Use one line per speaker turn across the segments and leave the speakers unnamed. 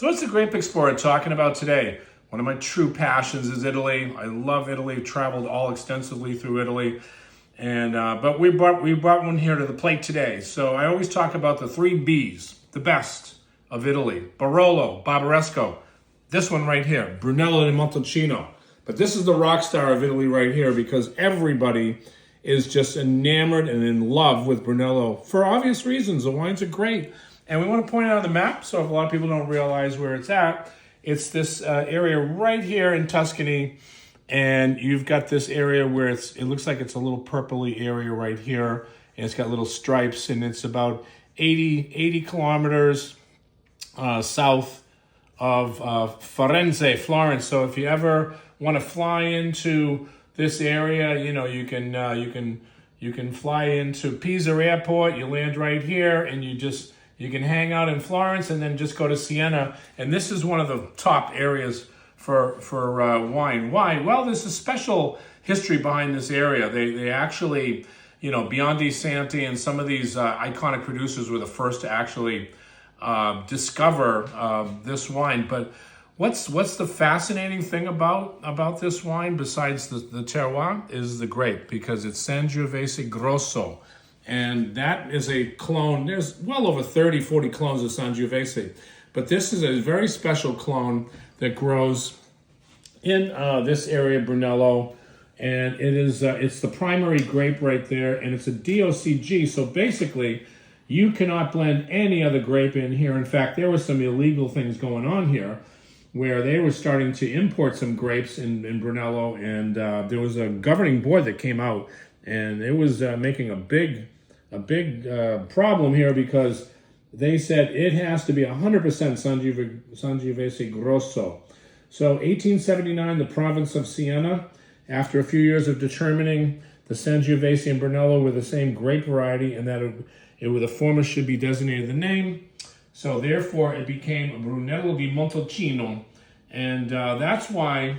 So what's the Grape Explorer talking about today? One of my true passions is Italy. I love Italy, traveled all extensively through Italy. And but we brought one here to the plate today. So I always talk about the three B's, the best of Italy. Barolo, Barbaresco. This one right here, Brunello di Montalcino. But this is the rock star of Italy right here because everybody is just enamored and in love with Brunello for obvious reasons. The wines are great. And we want to point it out on the map, so if a lot of people don't realize where it's at, it's this area right here in Tuscany, and you've got this area where it looks like it's a little purpley area right here, and it's got little stripes, and it's about 80 kilometers south of Florence. So if you ever want to fly into this area, you know, you can fly into Pisa Airport, you land right here, and you can hang out in Florence and then just go to Siena. And this is one of the top areas for wine. Why? Well, there's a special history behind this area. They actually, you know, Biondi Santi and some of these iconic producers were the first to actually discover this wine. But what's the fascinating thing about this wine besides the terroir is the grape, because it's Sangiovese Grosso. And that is a clone. There's well over 30, 40 clones of Sangiovese. But this is a very special clone that grows in this area, Brunello. And it's the primary grape right there. And it's a DOCG. So basically, you cannot blend any other grape in here. In fact, there were some illegal things going on here where they were starting to import some grapes in Brunello. And there was a governing board that came out. And it was making a big problem here because they said it has to be 100% Sangiovese Grosso. So 1879, the province of Siena, after a few years of determining the Sangiovese and Brunello were the same grape variety and that the former should be designated the name. So therefore it became Brunello di Montalcino. And that's why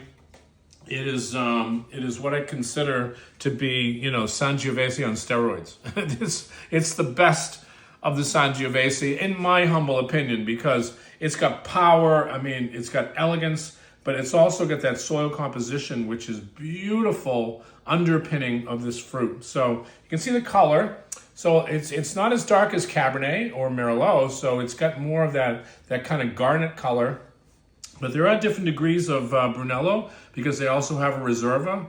it is what I consider to be, you know, Sangiovese on steroids. It's the best of the Sangiovese, in my humble opinion, because it's got power. I mean, it's got elegance, but it's also got that soil composition, which is beautiful underpinning of this fruit. So you can see the color. So it's not as dark as Cabernet or Merlot. So it's got more of that kind of garnet color. But there are different degrees of Brunello because they also have a Reserva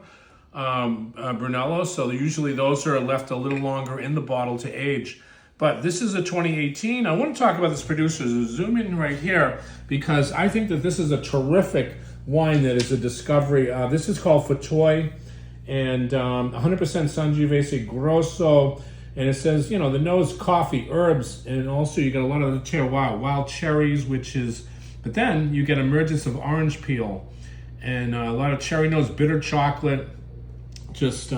Brunello. So usually those are left a little longer in the bottle to age. But this is a 2018. I want to talk about this producer. So zoom in right here because I think that this is a terrific wine that is a discovery. This is called Fattoi and 100% Sangiovese Grosso. And it says, you know, the nose, coffee, herbs, and also you get a lot of the terroir, wild cherries, but then you get emergence of orange peel and a lot of cherry nose, bitter chocolate, just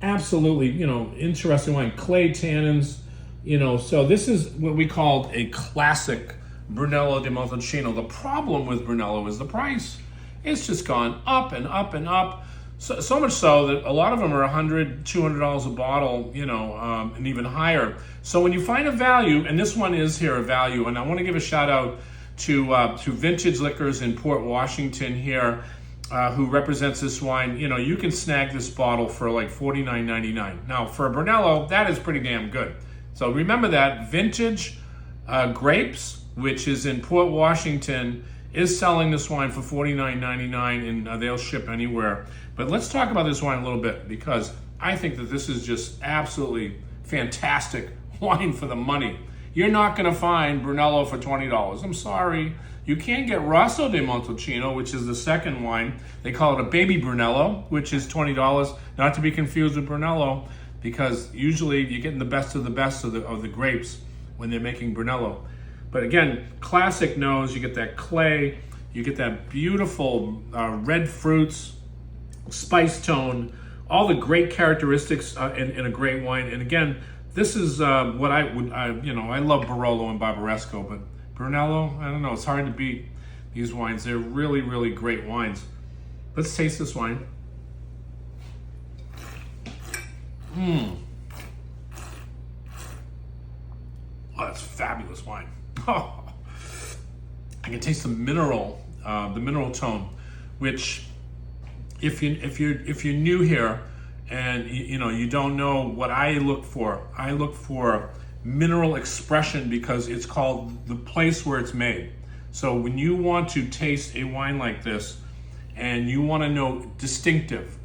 absolutely, you know, interesting wine. Clay tannins, you know. So this is what we called a classic Brunello di Montalcino. The problem with Brunello is the price. It's just gone up and up and up. So much so that a lot of them are $100, $200 a bottle, you know, and even higher. So when you find a value, and this one is here a value, and I want to give a shout out to Vintage Liquors in Port Washington here, who represents this wine. You know, you can snag this bottle for like $49.99. Now, for a Brunello, that is pretty damn good. So remember that Vintage Grapes, which is in Port Washington, is selling this wine for $49.99, and they'll ship anywhere. But let's talk about this wine a little bit because I think that this is just absolutely fantastic wine for the money. You're not going to find Brunello for $20. I'm sorry. You can get Rosso di Montalcino, which is the second wine. They call it a baby Brunello, which is $20, not to be confused with Brunello, because usually you're getting the best of the grapes when they're making Brunello. But again, classic nose, you get that clay, you get that beautiful red fruits, spice tone, all the great characteristics in a great wine. And again, this is what I love Barolo and Barbaresco, but Brunello, I don't know, it's hard to beat these wines. They're really, really great wines. Let's taste this wine. Oh, that's fabulous wine. Oh, I can taste the mineral tone, which if you're new here and you don't know what I look for mineral expression, because it's called the place where it's made. So when you want to taste a wine like this and you want to know distinctive,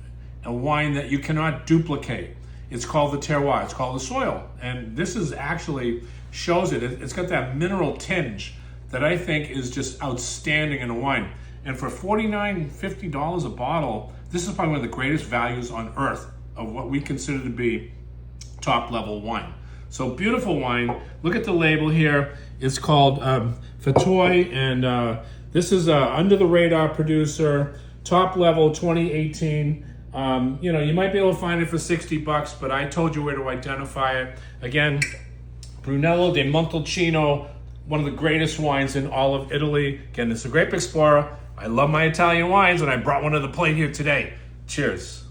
a wine that you cannot duplicate, it's called the terroir, it's called the soil. And this is actually shows it. It's got that mineral tinge that I think is just outstanding in a wine. And for $49, $50 a bottle, this is probably one of the greatest values on earth of what we consider to be top level wine. So beautiful wine. Look at the label here. It's called Fattoi, and this is under the radar producer, top level 2018. You might be able to find it for 60 bucks, but I told you where to identify it. Again, Brunello di Montalcino, one of the greatest wines in all of Italy. Again, it's a Grape Explorer. I love my Italian wines, and I brought one to the plate here today. Cheers.